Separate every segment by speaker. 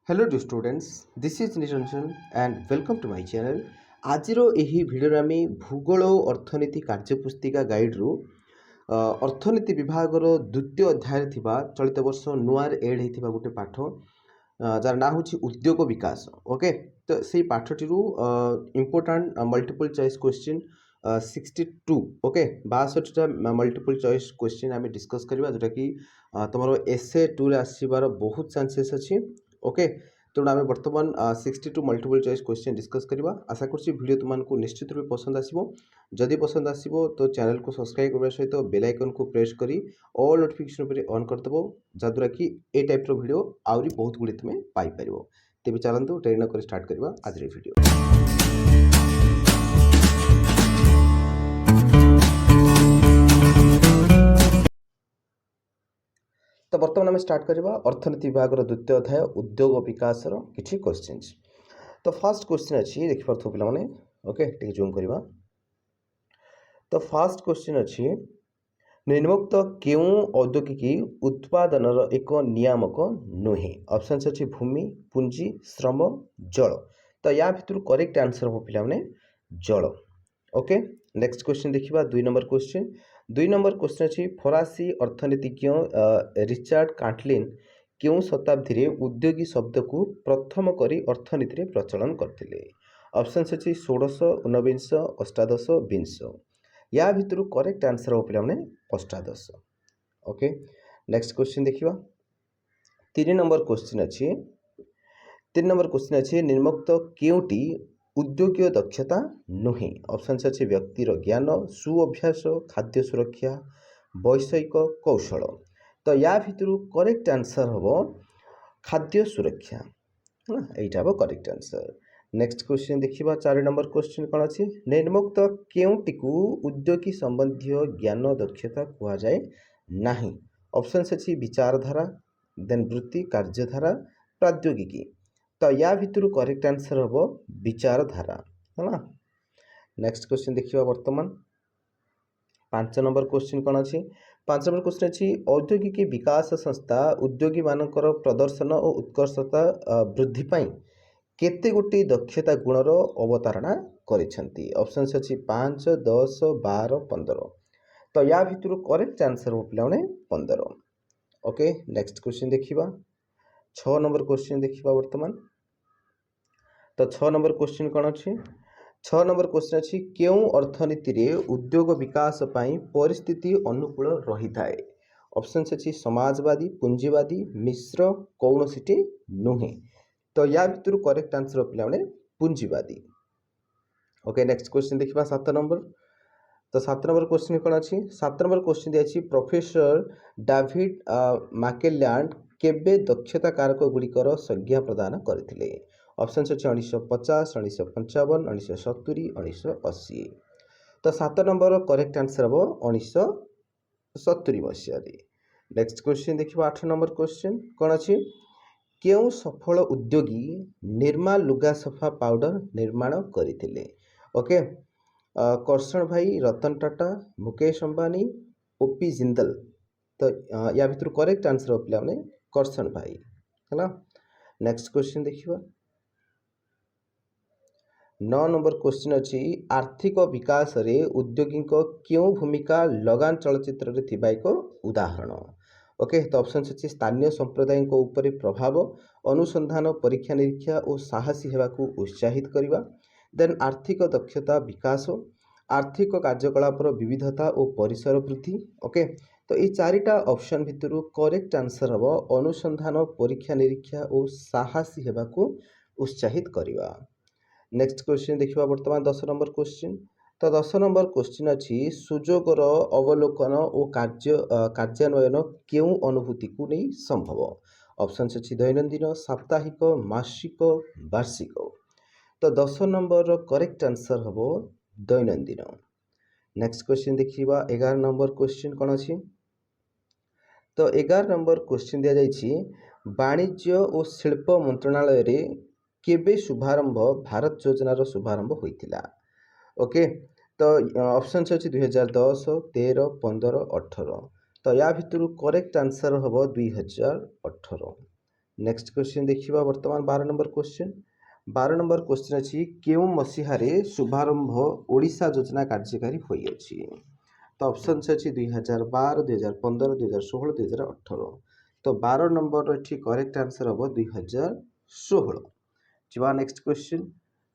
Speaker 1: Hello dear students, this is Niranjan and welcome to my channel. ଆଜିର ଏହି ଭିଡ଼ିଓରେ ଆମେ ଭୂଗୋଳ ଓ ଅର୍ଥନୀତି କାର୍ଯ୍ୟପୁସ୍ତିକା ଗାଇଡ଼ରୁ ଅର୍ଥନୀତି ବିଭାଗର ଦ୍ୱିତୀୟ ଅଧ୍ୟାୟରେ ଥିବା ଚଳିତ ବର୍ଷ ନୂଆରେ ଏଡ୍ ହୋଇଥିବା ଗୋଟେ ପାଠ ଯାର ନାଁ ହେଉଛି ଉଦ୍ୟୋଗ ବିକାଶ। ଓକେ, ତ ସେଇ ପାଠଟିରୁ important multiple choice question 62 okay 62टा मल्टीपल चॉइस क्वेश्चन आम डिस्कस करवा जोटा कि तुम एसए 2 रे आसबार बहुत चांसेस अच्छी। ओके, तेणु आम बर्तमान 62 मल्टीपल चॉइस क्वेश्चन डिस्कस करवा। आशा कर वीडियो तुमको निश्चित रूप पसंद आसो। जदि पसंद आसो तो चैनल को सब्सक्राइब करने सहित बेल आइकन को प्रेस करी ऑल नोटिफिकेशन पर ऑन करदेव जहाँद्वारा कि ए टाइप वीडियो आहरी बहुत गुड़ी तुम्हें पाइपर। तेज चलते ट्रेन न कर स्टार्ट करवा आज वीडियो। तो बर्तमान आम स्टार्ट करवा अर्थनीति विभाग द्वितीय अध्याय उद्योग विकास किसी क्वेश्चन। तो फास्ट क्वेश्चन अच्छी देखिपे पे ओके टे जूम करवा। तो फास्ट क्वेश्चन अच्छी निम्नोक्त क्यों औद्योगिक उत्पादन एक नियामक नुहे। ऑप्शंस अच्छी भूमि, पुंजी, श्रम, जल। तो या भितर करेक्ट आंसर हम पे जल। ओके, नेक्स्ट क्वेश्चन देखिए 2 नंबर क्वेश्चन। 2 नंबर क्वेश्चन अच्छी फरासी अर्थनीतिज्ञ रिचार्ड कांटलिन क्यों शताब्दी रे उद्योगी शब्द को प्रथम करी अर्थनीति रे प्रचलन करथिले। ऑप्शंस अच्छी 16, 19, 18, 20। या भितर करेक्ट आंसर हो पे 18। ओके, नेक्स्ट क्वेश्चन देखिए 3 नंबर क्वेश्चन अच्छी। 3 नंबर क्वेश्चन अच्छी निम्नोक्त केउटी उद्योगीय दक्षता नुहे। ऑप्शन अच्छे व्यक्तिर ज्ञान, सुअभ्यास, खाद्य सुरक्षा, वैषयिक कौशल। तो या भितर करेक्ट आंसर हम खाद्य सुरक्षा है यहाँ हम करेक्ट आंसर। नेक्स्ट क्वेश्चन देखिए 4 नंबर क्वेश्चन कौन अच्छी निम्नोक्त केउटी उद्योगी संबंधी ज्ञान दक्षता कह जाए नहीं। ऑप्शन अच्छी विचारधारा, देन वृत्ति, कार्यधारा, प्रौद्योगिकी। तो या भितर करेक्ट आंसर हम विचारधारा है ना। नेक्स्ट क्वेश्चन देखिए वर्तमान 5 नंबर क्वेश्चन कौन अच्छी। 5 नंबर क्वेश्चन अच्छी औद्योगिक विकास संस्था उद्योगी मानकर प्रदर्शन और उत्कर्षता वृद्धि पाई केते गोटी दक्षता गुणर अवतारणा करिसेंती। ऑप्शंस अच्छी 5, 10, 12, 15। तो या भितर करेक्ट आंसर हो पे 15। ओके, नेक्स्ट क्वेश्चन देखिए 6 नंबर क्वेश्चन देखिए वर्तमान। तो 6 नंबर क्वेश्चन कौन अच्छी 6 नंबर क्वेश्चन अच्छी क्यों अर्थनीति रे उद्योग विकास पाई परिस्थिति अनुकूल रही थाए। ऑप्शन अच्छी समाजवादी, पूंजीवादी, मिश्र, कौनसी नुहे। तो या भितर करेक्ट आंसर पे पूंजीवादी। ओके, नेक्स्ट क्वेश्चन देखिए 7 नंबर। तो 7 नंबर क्वेश्चन कौन अच्छी 7 नंबर क्वेश्चन दिया प्रोफेसर डेविड मैकलेलैंड केबे दक्षता कारक गुड़िकर संज्ञा प्रदान करथिले। ऑप्शन अच्छे 1950, 1955, 1970, 1980। तो 7 नंबर करेक्ट आंसर हम 1970 मसीह। नेक्स्ट क्वेश्चन देखिए 8 नंबर क्वेश्चन कौन अच्छी क्यों सफल उद्योगी निर्मा लुगा सफा पाउडर निर्माण करथिले। ओके, करसन भाई, रतन टाटा, मुकेश अंबानी, ओपी जिंदल। तो या भितर करेक्ट आंसर हो पे करसन भाई है ना। नेक्स्ट क्वेश्चन देखिए 9 नंबर क्वेश्चन अच्छी आर्थिक विकास रे उद्योगी क्यों भूमिका लगान चलचित्र रे थिबा एक उदाहरण। ओके, तो ऑप्शन अच्छी स्थानीय संप्रदाय ऊपर प्रभाव, अनुसंधान, परीक्षा निरीक्षा और साहसी हेबा को उत्साहित करवा, देन आर्थिक दक्षता विकास, आर्थिक कार्यकलापर विविधता और परिसर वृद्धि। ओके, तो ये 4टा ऑप्शन भितर करेक्ट आंसर हम अनुसंधान, परीक्षा निरीक्षा और साहसी हेबा को उत्साहित करवा। नेक्स्ट क्वेश्चन देखिए वर्तमान 10 नंबर क्वेश्चन। तो 10 नंबर क्वेश्चन अच्छी सुजोगर अवलोकन और कार्यान्वयन क्यों अनुभूति को नहीं संभव। ऑप्शन अच्छी दैनंदिन, साप्ताहिक, मासिक, वार्षिक। तो 10 नंबर करेक्ट आंसर हम दैनंदिन। नेक्स्ट क्वेश्चन देखिए 11 नंबर क्वेश्चन कौन अच्छी। तो 11 नंबर क्वेश्चन दिया जाइए वाणिज्य और शिल्प मंत्रणालय रे केबे शुभारंभ भारत योजनार शुभारंभ होइतिला। ओके, तो ऑप्शन अच्छी 2010, 13, 15, 18। तो या भितर करेक्ट आंसर हम 2018। नेक्स्ट क्वेश्चन देखिए वर्तमान 12 नंबर क्वेश्चन 12 नंबर क्वेश्चन अच्छी केउ मसीहारे शुभारंभ ओडिशा योजना कार्यकारी होइएछि तो ऑप्शन अच्छी 2012 2015 2016 2018 तो 12 नंबर एठी करेक्ट आंसर हम 2016 जीवा नेक्स्ट क्वेश्चन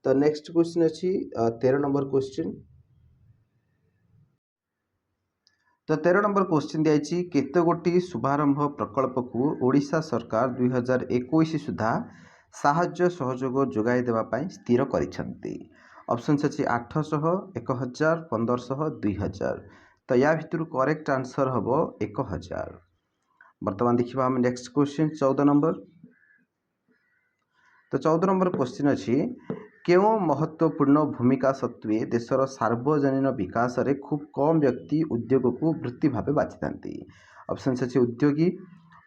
Speaker 1: तो नेक्स्ट क्वेश्चन अच्छी 13 नंबर क्वेश्चन तो 13 नंबर क्वेश्चन दिखाई केते गोटी शुभारंभ प्रकल्प को ओडिशा सरकार 2021 सुधा साहाय्य सहयोग जोगाई देवाई स्थिर करिसेंती ऑप्शन अच्छी 800 1000 1500 2000 तो या भितर करेक्ट आंसर हम 1000 वर्तमान देखिबा हम नेक्स्ट क्वेश्चन 14 नंबर तो 14 नंबर क्वेश्चन अच्छी केउ महत्वपूर्ण भूमिका सत्वे देशर सार्वजनीन विकास रे खूब कम व्यक्ति उद्योग को वृत्ति भाव बाछि थांती ऑप्शन अच्छे उद्योगी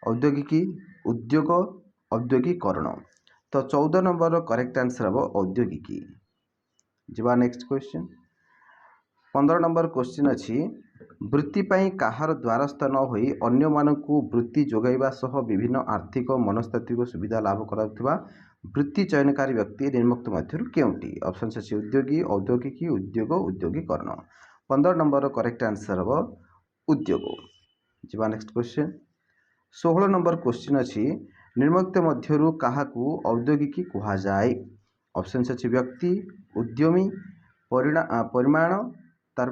Speaker 1: औद्योगिकी उद्योग औद्योगिकरण तो 14 नंबर करेक्ट आंसर हम औद्योगिकी जीवा नेक्स्ट क्वेश्चन 15 नंबर क्वेश्चन अच्छी वृत्ति पाई कहार द्वारस्थ न होई अन्य मानकु वृत्ति जोगाइबा सह विभिन्न आर्थिक मनस्तात्विक सुविधा लाभ कराउथिबा वृत्ति चयनकारी व्यक्ति निम्नोक्त मध्यरु केउटी ऑप्शन अच्छी उद्योगी औद्योगिकी उद्योग उद्योगिकरण 15 नंबर करेक्ट आंसर हम उद्योग जीवा नेक्स्ट क्वेश्चन 16 नंबर क्वेश्चन अच्छी निम्नोक्त मध्यरु काहाकू औद्योगिकी कुहा जाए ऑप्शन अच्छी व्यक्ति उद्यमी परिमाण तार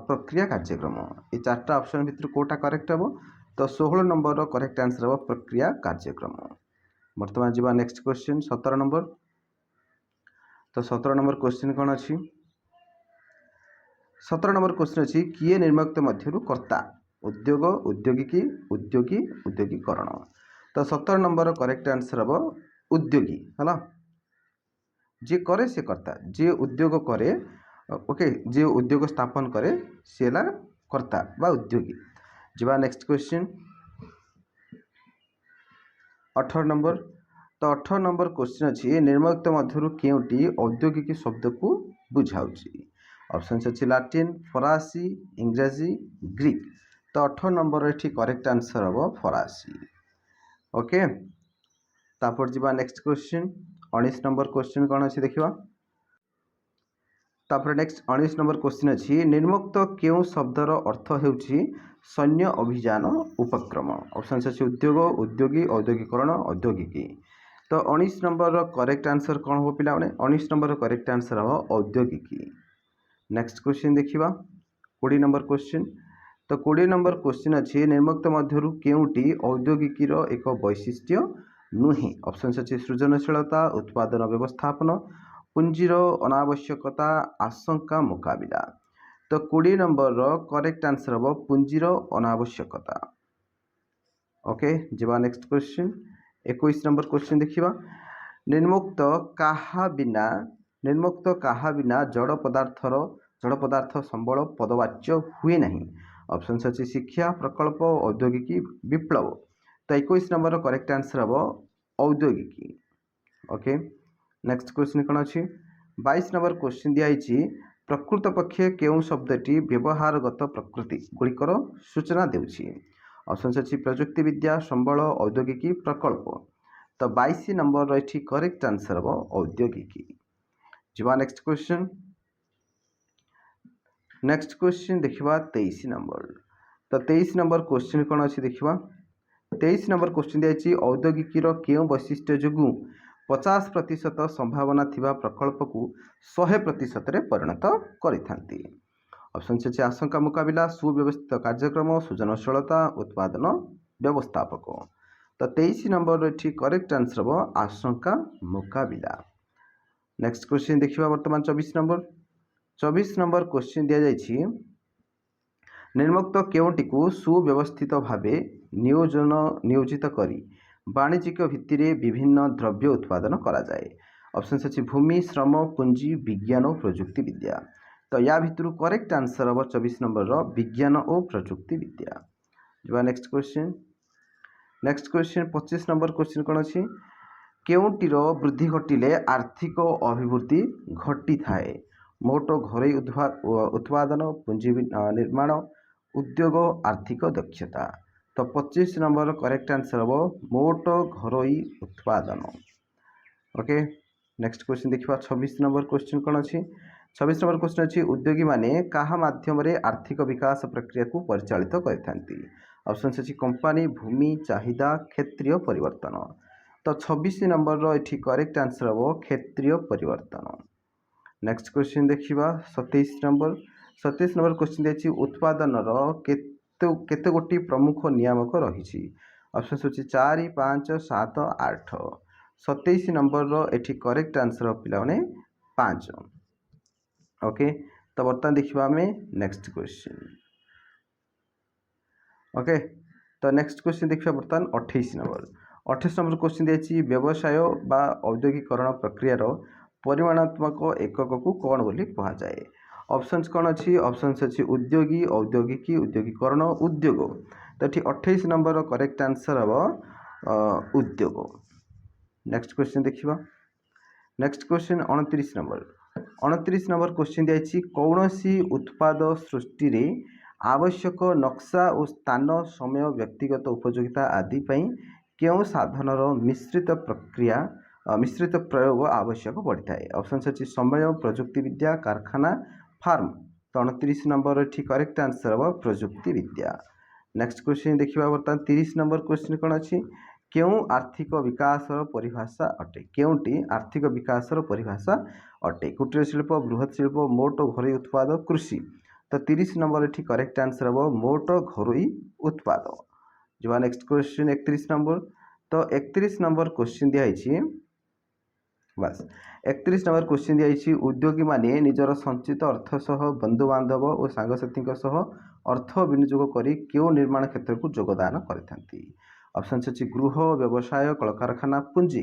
Speaker 1: प्रक्रिया कार्यक्रम ये चार्टा ऑप्शन भितर कोटा करेक्ट हम तो 16 नंबर करेक्ट आंसर हम प्रक्रिया कार्यक्रम वर्तमान जीवा नेक्स्ट क्वेश्चन 17 नंबर तो 17 नंबर क्वेश्चन कौन अच्छी 17 नंबर क्वेश्चन अच्छी किए निर्मुक्त मध्यरु कर्ता उद्योग उद्योगिकी उद्योगी उद्योगिकरण तो 17 नंबर करेक्ट आंसर हम उद्योगी है जी करे से कर्ता जी उद्योग करे ओके जी उद्योग स्थापन करे सी है कर्ता बा उद्योगी जीवा नेक्स्ट क्वेश्चन 18 नंबर तो 18 नंबर क्वेश्चन अच्छी निर्मुक्त मध्यरु केउटी औद्योगिक शब्द को बुझाउची ऑप्शन अच्छी लाटिन फरासी इंग्राजी ग्रीक तो 18 नंबर एठी करेक्ट आंसर हम फरासी ओके तापर जीवा नेक्स्ट क्वेश्चन 19 नंबर क्वेश्चन कौन अच्छी देखिबा तापर नेक्स्ट 19 नंबर क्वेश्चन अच्छी निर्मुक्त केउ शब्दर अर्थ हेउची सैन्य अभियान उपक्रम ऑप्शन अच्छी उद्योग उद्योगी औद्योगिकरण औद्योगिकी तो 19 नंबर करेक्ट आंसर कौन हो पिला 19 नंबर करेक्ट आंसर हम औद्योगिकी नेक्स्ट क्वेश्चन देखिबा 20 नंबर क्वेश्चन तो 20 नंबर क्वेश्चन अच्छी निर्मुक्त मध्यरु केउटी औद्योगिकीर एक वैशिष्ट्य नुहे ऑप्शन अच्छी सृजनशीलता उत्पादन व्यवस्थापन पुंजीर अनावश्यकता आशंका मुकाबिला तो 20 नंबर करेक्ट आंसर हम पुंजीर अनावश्यकता ओके जीवा नेक्स्ट क्वेश्चन 21 नंबर क्वेश्चन देखिबा निर्मुक्त काहा बिना जड़ पदार्थ संबल पदवाच्य हुए नहीं ऑप्शन अच्छी शिक्षा प्रकल्प औद्योगिकी विप्लव तो 21 नंबर करेक्ट आंसर हम औद्योगिकी ओके नेक्स्ट क्वेश्चन कौन अच्छी 22 नंबर क्वेश्चन दिखाई प्रकृत पक्षे केउ शब्दटी व्यवहारगत प्रकृति गुड़िकर सूचना देउछि ऑप्शन अच्छी प्रजुक्ति विद्या संबल औद्योगिकी प्रकल्प तो 22 नंबर रही करेक्ट आंसर हम औद्योगिकी जीवा नेक्स्ट क्वेश्चन देखिबा 23 नंबर तो 23 नंबर क्वेश्चन कौन अच्छी देखिबा 23 नंबर क्वेश्चन दिखाई औद्योगिकीर केउ वैशिष्ट्य जोगु 50% संभावना थिबा प्रकल्प को 100% परिणत करिथांती ऑप्शन अच्छे आशंका मुकाबिला सुव्यवस्थित कार्यक्रम सृजनशीलता उत्पादन व्यवस्थापक तो 23 नंबर एठी करेक्ट आंसर हम आशंका मुकाबिला नेक्स्ट क्वेश्चन देखिबा वर्तमान 24 नंबर क्वेश्चन दिया जायछि निर्मुक्त केउटी को सुव्यवस्थित भावे नियोजित करी वाणिज्यिक भित्ति विभिन्न द्रव्य उत्पादन करा जाए ऑप्शन अच्छी भूमि श्रम पुंजी विज्ञान और प्रजुक्ति विद्या तो या भितर करेक्ट आंसर हम 24 नंबर विज्ञान और प्रजुक्ति विद्या जो नेक्स्ट क्वेश्चन 25 नंबर क्वेश्चन कौन अच्छी केउटीर वृद्धि घटिले आर्थिक अभिवृद्धि घटी थाए मोट घरोई उत्पादन पुंजी निर्माण उद्योग आर्थिक दक्षता तो 25 नंबर करेक्ट आंसर हम मोट घरोई उत्पादन। ओके नेक्स्ट क्वेश्चन देखिए 26 नंबर क्वेश्चन कौन अच्छी 26 नंबर क्वेश्चन अच्छी उद्योगी माने कहा माध्यम आर्थिक विकास प्रक्रिया को परिचालित करथांती ऑप्शन अच्छी कंपनी भूमि चाहिदा क्षेत्रीय परिवर्तन। तो 26 नंबर ये करेक्ट आंसर हम क्षेत्रीय परिवर्तन। नेक्स्ट क्वेश्चन देखिए 27 नंबर क्वेश्चन देखिए उत्पादन केते गोटी प्रमुख नियामक रही ऑप्शन अच्छी 4 5 7 8। 27 नंबर ये करेक्ट आंसर पे 5। ओके तो बर्तमान देखा आम नेक्स्ट क्वेश्चन। ओके तो नेक्स्ट क्वेश्चन देखा बर्तमान 28 नंबर क्वेश्चन दिए व्यवसाय बा औद्योगिकरण प्रक्रिया परिमाणात्मक एकक को कौन बोली कहा जाए। ऑप्शंस कौन अच्छी ऑप्शंस अच्छी उद्योगी औद्योगिकी उद्योगिकरण उद्योग। तो ये 28 नंबर करेक्ट आंसर हम उद्योग। नेक्स्ट क्वेश्चन देखिए नेक्स्ट क्वेश्चन 29 नंबर क्वेश्चन दिए कौन सी उत्पाद सृष्टि रे आवश्यक नक्शा और स्थान समय व्यक्तिगत उपयोगिता आदि क्यों साधनर मिश्रित प्रयोग आवश्यक पड़ता है। ऑप्शन अच्छी समय प्रजुक्ति विद्या कारखाना फार्म। तो 29 नंबर ये करेक्ट आंसर हम प्रजुक्ति विद्या। नेक्स्ट क्वेश्चन देखिए बर्तमान 30 नंबर क्वेश्चन कौन अच्छी क्यों आर्थिक विकास परिभाषा अटे क्योंटी आर्थिक विकास परिभाषा अटे कुटीर शिल्प बृहत शिल्प मोट घरोई उत्पाद कृषि। तो 30 नंबर ये करेक्ट आंसर हम मोट घरोई उत्पाद। जो नेक्स्ट क्वेश्चन 31 नंबर। तो 31 नंबर क्वेश्चन दिखाई बस 31 नंबर क्वेश्चन दिखाई उद्योगी माने निजर संचित अर्थ सह बंधु बांधव और सांगसाथी अर्थ विनियोग कर क्यों निर्माण क्षेत्र को योगदान करथांती। ऑप्शन अच्छी गृह व्यवसाय कलकारखाना पूंजी।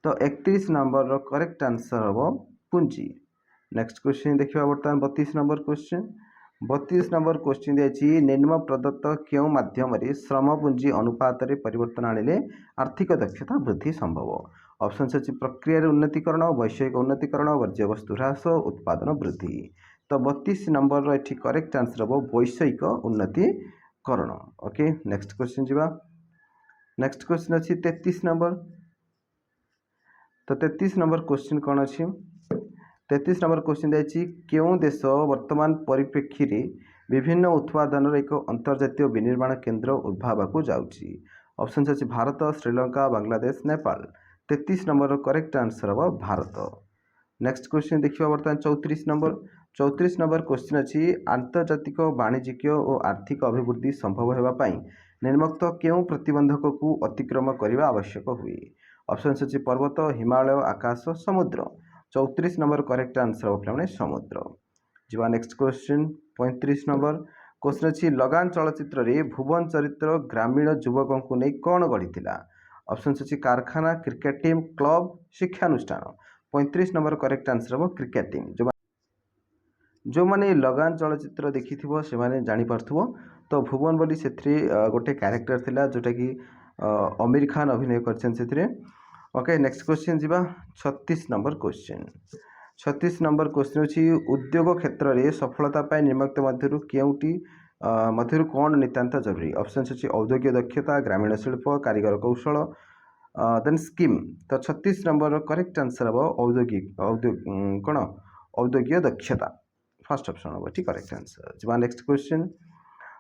Speaker 1: तो 31 नंबर करेक्ट आंसर हम पूंजी। नेक्स्ट क्वेश्चन देखिए बर्तमान 32 नंबर क्वेश्चन 32 नंबर क्वेश्चन दिए निम्न प्रदत्त क्यों माध्यम श्रम पूंजी अनुपात परिवर्तन आनिले आर्थिक दक्षता वृद्धि संभव। ऑप्शन अच्छी प्रक्रिया उन्नतीकरण वैषयिक उन्नतीकरण वर्ज्यवस्तु ह्रास उत्पादन वृद्धि। तो 32 नंबर ये करेक्ट आंसर हम वैषयिक उन्नतीकरण। ओके नेक्स्ट क्वेश्चन जीवा नेक्स्ट क्वेश्चन अच्छी 33 नंबर। तो 33 नंबर क्वेश्चन कौन अच्छी 33 नंबर क्वेश्चन दिए क्यों देश वर्तमान परिप्रेक्षी विभिन्न उत्पादन एक अंतर्जातीय विनिर्माण केन्द्र उद्भाव को जाऊँगी। ऑप्शन अच्छी Bharat Sri Lanka Bangladesh Nepal. 33 number correct answer हम भारत। नेक्स्ट क्वेश्चन देखिए बर्तमान 34 नंबर क्वेश्चन अच्छी आंतर्जातिक वाणिज्यिक और आर्थिक अभिवृद्धि संभव होगापाई निम्नोक्त क्यों प्रतिबंधक को अतिक्रम करने आवश्यक हुए। ऑप्शन अच्छी पर्वत हिमालय आकाश समुद्र। 34 नंबर करेक्ट आंसर हम समुद्र। जी नेक्स्ट क्वेश्चन 35 नंबर क्वेश्चन अच्छी लगान चलचित्र रे भुवन चरित्र ग्रामीण युवकों को नहीं कौन गढ़ी। ऑप्शन अच्छी कारखाना क्रिकेट टीम क्लब शिक्षानुष्ठान। 35 नंबर करेक्ट आंसर हम क्रिकेट टीम। जो मैंने लगान चलचित्र देखी से मैंने जापार तो भुवन बोली से गोटे क्यारेक्टर थिला जोटा कि आमिर खान अभिनय कर। ओके नेक्स्ट क्वेश्चन जी 36 नंबर क्वेश्चन 36 नंबर क्वेश्चन अच्छी उद्योग क्षेत्र में सफलता निम्नोक्त मध्य कौन नितांत जरूरी। ऑप्शन अच्छी औद्योगिक दक्षता ग्रामीण शिल्प कारीगर कौशल देन स्कीम। तो 36 नंबर करेक्ट आंसर हम औद्योगिक कौन औद्योगिक दक्षता फर्स्ट ऑप्शन हम ठीक करेक्ट आंसर। जी नेक्स्ट क्वेश्चन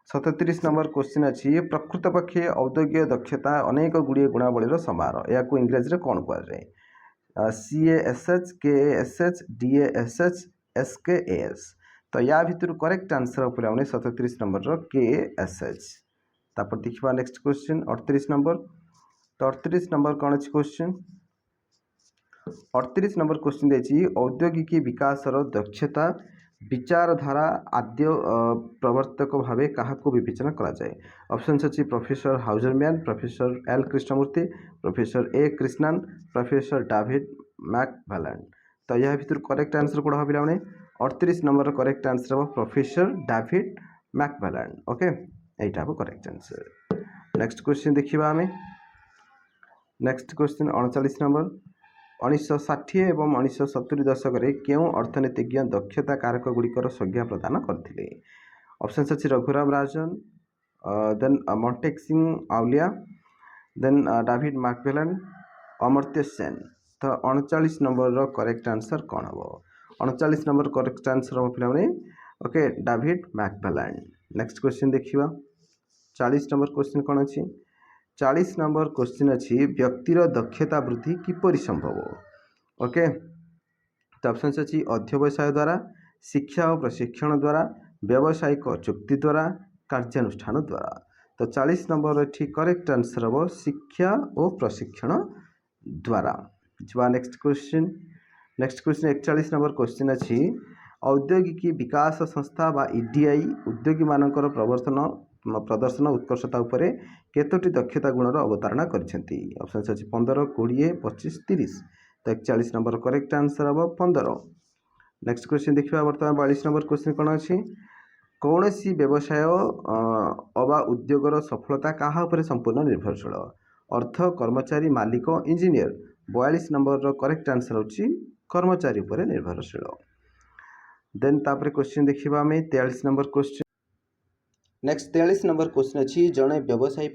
Speaker 1: 37 नंबर क्वेश्चन अच्छी प्रकृत पक्षे औद्योगिक दक्षता अनेक गुड़िए गुणावलीर समारोह या इंग्रेजी में कौन कहुए। CASH KASH DASH SKAS। तो या भितर करेक्ट आंसर पे 37 नंबर KASH। तापर देखा नेक्स्ट क्वेश्चन 38 नंबर। तो 38 नंबर कौन अच्छी क्वेश्चन 38 नंबर क्वेश्चन देखिए औद्योगिक विकास दक्षता विचारधारा आद्य प्रवर्तक भाव क्या विवेचना करा जाए। ऑप्शन अच्छी professor Hauserman professor L Krishnamurthy professor A Krishnan professor David McFarland. तो यह भितर करेक्ट आंसर कौन हम पे 38 नंबर करेक्ट आंसर हम प्रोफेसर डेविड मैकफार्लैंड। ओके यहाँ हम करेक्ट आंसर। नेक्स्ट क्वेश्चन देखा आम नेक्स्ट क्वेश्चन 39 नंबर 1960 एवं 1970 दशक क्यों अर्थनीतिज्ञ दक्षता कारक गुड़िकर संज्ञा प्रदान करते। ऑप्शन अच्छी Raghuram Rajan then Montek Singh Ahluwalia, then David Macmillan, Amartya Sen. तो 39 नंबर करेक्ट आंसर कौन हम? 39 नंबर करेक्ट आंसर हम पे okay David Macmillan. Next question देखिए 40 नंबर क्वेश्चन कौन अच्छी? 40 नंबर क्वेश्चन अच्छी व्यक्तिर दक्षता वृद्धि किपरि संभव? ओके तो ऑप्शन अच्छी अध्यवसाय द्वारा, शिक्षा और प्रशिक्षण द्वारा, व्यावसायिक चुक्ति द्वारा, कार्यानुष्ठान द्वारा। तो 40 नंबर ये करेक्ट आंसर हम शिक्षा और प्रशिक्षण द्वारा। जा नेक्स्ट क्वेश्चन 41 नंबर क्वेश्चन अच्छी औद्योगिक विकास संस्था बा ईडीआई उद्योगी मानकर प्रदर्शन उत्कर्षता उपरे केतोटी दक्षता गुणर अवतारणा करछंती? ऑप्शन अच्छी 15, 20, 25, 30। तो 41 नंबर करेक्ट आंसर हम 15। नेक्स्ट क्वेश्चन देखिए बर्तमान 42 नंबर क्वेश्चन कौन अच्छी? कौन सी व्यवसाय अबा उद्योगर सफलता क्या उपरे संपूर्ण निर्भरशील? अर्थ, कर्मचारी, मालिक, इंजीनियर। 42 नंबर करेक्ट आंसर होची कर्मचारी उपरे निर्भरशील। देन तापर क्वेश्चन देखिबा हमें 43 number question. Next 43 number question अच्छी जड़े व्यवसायी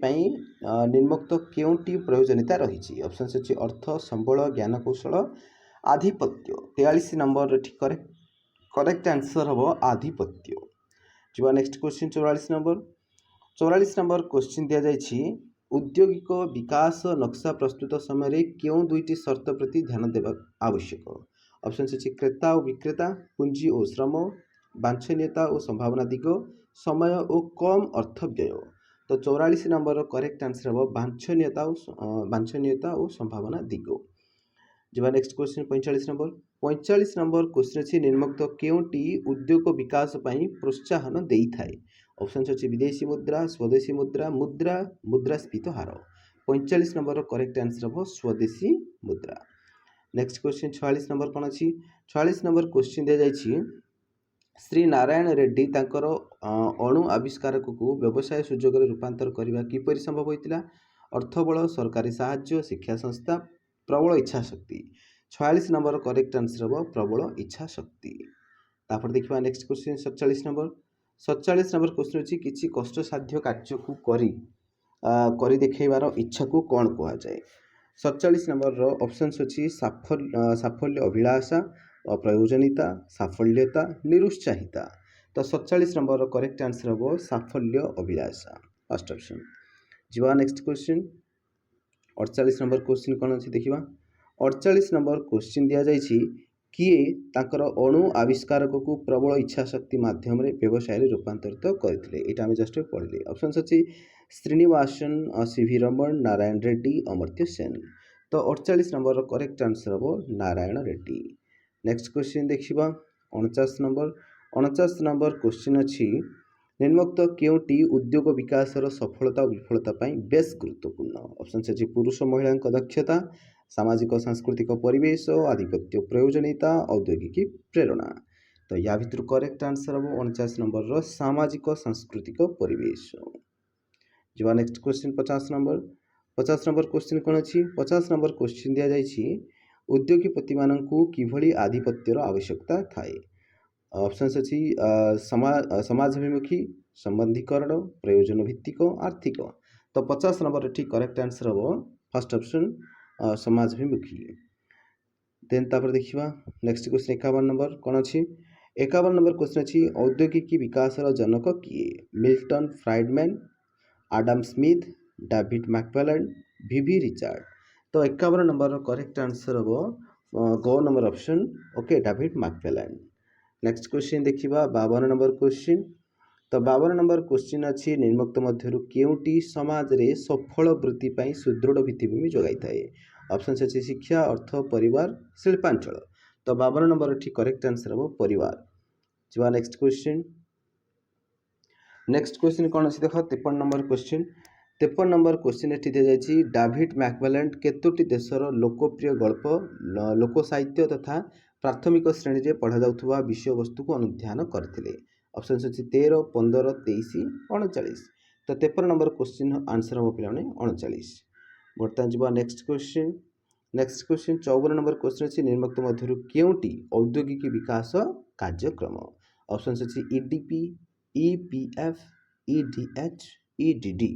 Speaker 1: निम्नोक्त केउंटी प्रयोजनीयता रही? ऑप्शन अच्छी अर्थ, संबल, ज्ञान कौशल, आधिपत्य। 43 नंबर करेक्ट आंसर हम आधिपत्य। जो नेक्स्ट क्वेश्चन 44 नंबर क्वेश्चन दि जाइए औद्योगिक विकास नक्शा प्रस्तुत समय क्यों दुईटी शर्त प्रति ध्यान देवा आवश्यक? ऑप्शन अच्छी क्रेता और विक्रेता, पूंजी और श्रम, वांछनीयता और संभावना दिग, समय और कम अर्थ व्यय। तो 44 नंबर करेक्ट आंसर हम वांछनीयता और संभावना दिग। जो नेक्स्ट क्वेश्चन 45 नंबर क्वेश्चन अच्छी निम्नोक्त केउंटी उद्योग विकास प्रोत्साहन देई थाए? ऑप्शन अच्छी विदेशी मुद्रा, स्वदेशी मुद्रा, मुद्रास्फीति हार। 45 नंबर करेक्ट आंसर हम स्वदेशी मुद्रा। नेक्स्ट क्वेश्चन 46 नंबर कौन अच्छी? 46 नंबर क्वेश्चन दि जाइए श्री नारायण रेड्डी तांकर अणु आविष्कारक को व्यवसाय सुजोग रूपांतर करने किपरि संभव होता? अर्थबल, सरकारी साहाय्य, शिक्षा संस्था, प्रबल इच्छा शक्ति। 46 नंबर करेक्ट आंसर हम प्रबल इच्छा शक्ति। तापर देखिए नेक्स्ट क्वेश्चन 47 नंबर क्वेश्चन अच्छी किसी कष्टसाध्य कार्य को करी देखैबार इच्छा को कौन कह जाए? 47 नंबर ऑप्शन अच्छी साफल्य, अभिलाषा, अप्रयोजनीयता, साफल्यता, निरुत्साहिता। तो 47 नंबर करेक्ट आंसर हम साफल्य अभिलाषा फर्स्ट ऑप्शन। जी नेक्स्ट क्वेश्चन 48 नंबर क्वेश्चन कौन अच्छी देखिए 48 नंबर क्वेश्चन दि जाइए किए तांकर अणु आविष्कारक को प्रबल इच्छा शक्ति माध्यम व्यवसाय रूपांतरित करते? यहाँ आम जस्ट पढ़ले। ऑप्शन अच्छी श्रीनिवासन, सीवी रमण, नारायण रेड्डी, अमर्त्य सेन। तो 48 नंबर करेक्ट आंसर हम नारायण रेड्डी। नेक्स्ट क्वेश्चन देखिए 49 नंबर क्वेश्चन अच्छी निम्नोक्त केउंटी उद्योग विकास सफलता और विफलता बेस गुरुत्वपूर्ण? ऑप्शन अच्छी पुरुष महिला दक्षता, सामाजिक सांस्कृतिक परिवेश, आधिपत्य प्रयोजनीयता, औद्योगिक प्रेरणा। तो या भितर करेक्ट आंसर हम 49 नंबर सामाजिक सांस्कृतिक परिवेश। जो नेक्स्ट क्वेश्चन 50 नंबर क्वेश्चन कौन अच्छी? 50 नंबर क्वेश्चन दि जाइए उद्योगपति मानू किभली आधिपत्यर आवश्यकता थाए? ऑप्शन अच्छी समाजाभिमुखी, संबंधीकरण, प्रयोजन भित्तिक, आर्थिक। तो 50 नंबर ठीक करेक्ट आंसर हम फर्स्ट ऑप्शन समाजाभिमुखी। देन तापर देखिए नेक्स्ट क्वेश्चन 51 नंबर कौन अच्छी? 51 नंबर क्वेश्चन अच्छी औद्योगिक विकास जनक किए? Milton Friedman, Adam Smith, David Macmillan, VV Richard. तो 51 नंबर करेक्ट आंसर हम गो number option okay David Macmillan. Next question देखिए 52 नंबर क्वेश्चन। तो 52 नंबर क्वेश्चन अच्छी निम्नोक्त मध्यरु केउंटी समाज रे सफल वृत्ति पाई सुदृढ़ भित्तिभूमि जोगाई थाए? ऑप्शन अच्छी शिक्षा, अर्थ, परिवार, शिल्पांचल। तो 52 नंबर ठीक करेक्ट आंसर हम परिवार। जो नेक्स्ट क्वेश्चन कौन अच्छी देख 53 नंबर क्वेश्चन। 53 नंबर क्वेश्चन ये दी जाइए डेविड मैकमिलन केतोटी देशर लोकप्रिय गल्प, लोक साहित्य तथा प्राथमिक श्रेणी में पढ़ा जाउथुवा विषय वस्तु को अनुध्यान करथिले? ऑप्शन अच्छी 13, 15, 23, 39। तो 53 नंबर क्वेश्चन आंसर हम पे 39। बर्तमान जी नेक्स्ट क्वेश्चन 54 नंबर क्वेश्चन अच्छी निम्नोक्त मध्यरु केउंटी औद्योगिक विकास कार्यक्रम? ऑप्शन अच्छी ईडीपी, ईपीएफ, ईडीएच, EDD।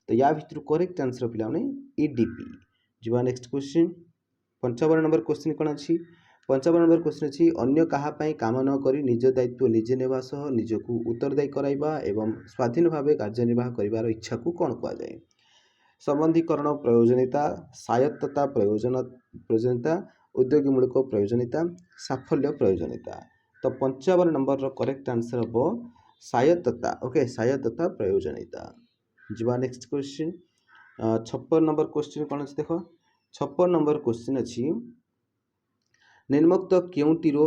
Speaker 1: तो या भितर करेक्ट आंसर पे EDP। जी नेक्स्ट क्वेश्चन 55 नंबर क्वेश्चन कौन अच्छी 55 नंबर क्वेश्चन अच्छी अन्य कहापाई काम न करी निज दायित्व निजे नेवा सह निजकू उत्तरदायी कराइबा एवं स्वाधीन भाव कार्यनिर्वाह करिवार इच्छा को कौन कहुए संबंधीकरण प्रयोजनीयता स्वायत्तता प्रयोजनीयता उद्योगीमूलक प्रयोजनीयता साफल्य प्रयोजनीयता। तो 55 नंबर करेक्ट आंसर हम स्वायत्तता। ओके स्वायत्तता प्रयोजनीयता। जी नेक्स्ट क्वेश्चन 56 नंबर क्वेश्चन कौन अच्छी देख 56 नंबर क्वेश्चन अच्छी निम्नोक्त केउंटीरो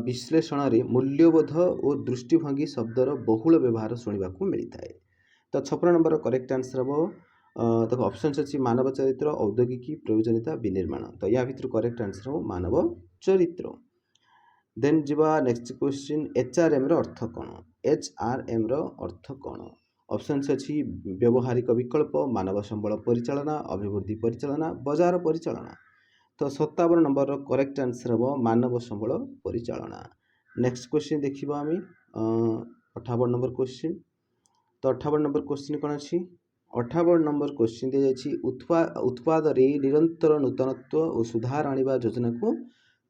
Speaker 1: विश्लेषण में मूल्यबोध और दृष्टिभंगी शब्दर बहुल व्यवहार शुणा मिलता है। तो 56 नंबर करेक्ट आंसर हम देखो ऑप्शन अच्छी मानव चरित्र औद्योगिकी प्रयोजनीयता विनिर्माण। तो या भितर करेक्ट आंसर हम मानव चरित्र। देन जीवा नेक्स्ट क्वेश्चन HRM अर्थ कौन HRM अर्थ कौन ऑप्शन अच्छी व्यवहारिक विकल्प मानव संबल परिचालना अभिवृद्धि परिचालना बजार परिचालना। तो 57 नंबर करेक्ट आंसर हम मानव संबल परिचालना। नेक्स्ट क्वेश्चन देखा आम 58 नंबर क्वेश्चन। तो 58 नंबर क्वेश्चन कौन अच्छी 58 नंबर क्वेश्चन दी जाइए उत्पाद निरंतर नूतनत्व और सुधार आने योजना को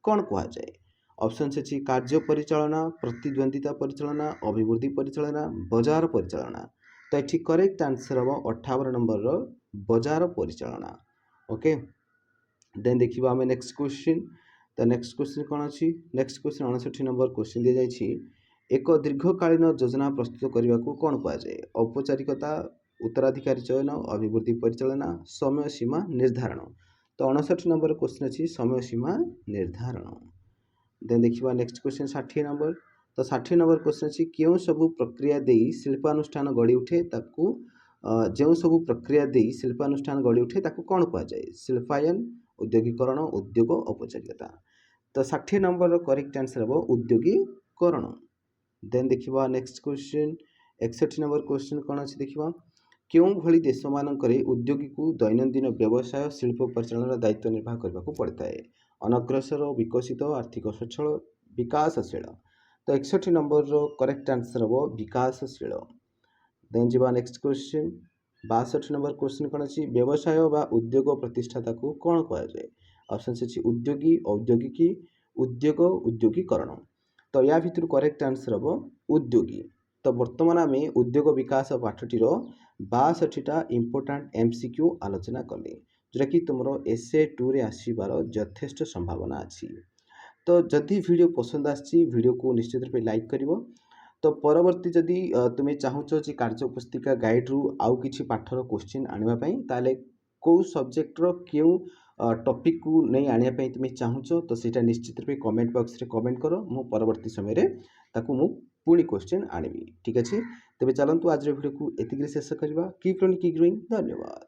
Speaker 1: कौन कहुए ऑप्शन अच्छी कार्य परिचालना प्रतिद्वंदिता परिचालना अभिवृद्धि परिचालना बजार परिचालना। तो ये करेक्ट आंसर हम 58 नंबर बजार परिचालना। ओके देन देखा आम नेक्स्ट क्वेश्चन। तो नेक्स्ट क्वेश्चन कौन अच्छी नेक्स्ट क्वेश्चन 59 नंबर क्वेश्चन दी जाइए एक दीर्घकालीन योजना प्रस्तुत करने को कौन कहुए औपचारिकता उत्तराधिकारी चयन अभिवृद्धि परिचालना समय सीमा निर्धारण। तो 59 नंबर क्वेश्चन अच्छी समय सीमा निर्धारण। देन देखा नेक्स्ट क्वेश्चन 60 नंबर। तो 60 नंबर क्वेश्चन अच्छी क्यों सबू प्रक्रिया दे शिल्पानुष्ठान गढ़ी उठे ताकू जो सबू प्रक्रिया दे शिल्पानुष्ठान गढ़ी उठे ताकू कौन कहुए शिल्पायन उद्योगीकरण उद्योग औपचारिकता। तो 60 नंबर करेक्ट आंसर हम उद्योगीकरण। देन देखा नेक्स्ट क्वेश्चन 61 नंबर क्वेश्चन कौन अच्छी देखा क्यों भली देश मानक उद्योगी को दैनंदिन व्यवसाय शिल्प परिचालन दायित्व निर्वाह करने को पड़ता है अनग्रसर विकसित आर्थिक स्वच्छल विकासशील। तो 61 नंबर करेक्ट आंसर हम विकासशील। देन जी नेक्स्ट क्वेश्चन 62 नंबर क्वेश्चन कौन अच्छी व्यवसाय व उद्योग प्रतिष्ठाता को कौन कहुए ऑप्शन अच्छी उद्योगी औद्योगिकी उद्योग उद्योगीकरण। तो या भितर करेक्ट आंसर हम उद्योगी। तो बर्तमान आम उद्योग विकास पाठटीर 62टा इंपोर्टाट MCQ आलोचना कले जोटा कि तुम essay 2 रे आसबार यथेष्ट संभावना अच्छी। तो जदि वीडियो पसंद आडियो को निश्चित रूप लाइक कर। तो परवर्ती जदि तुम्हें चाहूच कार्य पुस्तिका गाइड रु आउ किछि पाठर क्वेश्चन आने ताले कौ सब्जेक्टर क्यों टॉपिक को नहीं आने तुम्हें चाहूच तो सीटा निश्चित रूप कमेंट बॉक्स रे कमेंट कर मु परवर्ती समय ताकू मु पुणी क्वेश्चन आनबी। ठीक अच्छे तेज चलतु आज वीडियो को एतिक शेष करवा। Keep learning keep growing. धन्यवाद।